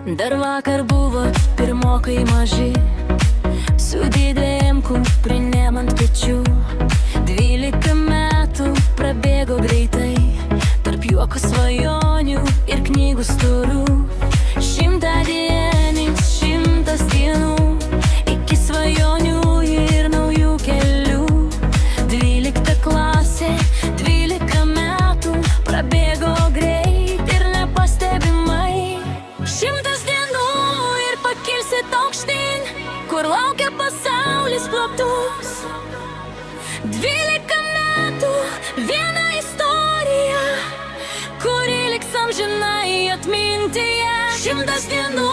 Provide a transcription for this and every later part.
Dar vakar buvo pirmokai maži, su didelėm kuprinėm ant pečių. 12 metų prabėgo greitai, tarp juoko svajonių ir knygų storų. 100 dienų, 100 dienų, iki svajonių ir naujų kelių. 12 klasė, 12 metų prabėgo greit ir nepastebimai. 100 dienų ir pakilsit aukštyn, kur laukia pasaulis platus. 12 metų, viena istorija, kuri liks amžinai atmintyje. 100 dienų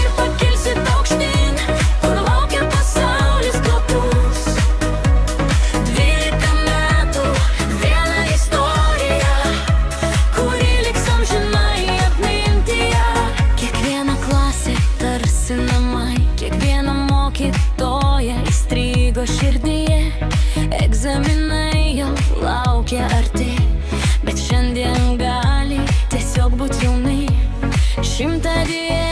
ir pakilsit aukštyn, kur laukia pasaulis platus. 12 metų, viena istorija, kuri liks amžinai atmintyje. Kiekviena klasė tarsi namai, kiekviena mokytoja įstrigo širdyje. Egzaminai jau laukia arti, bet šiandien gali tiesiog būt jaunai. 100 dienų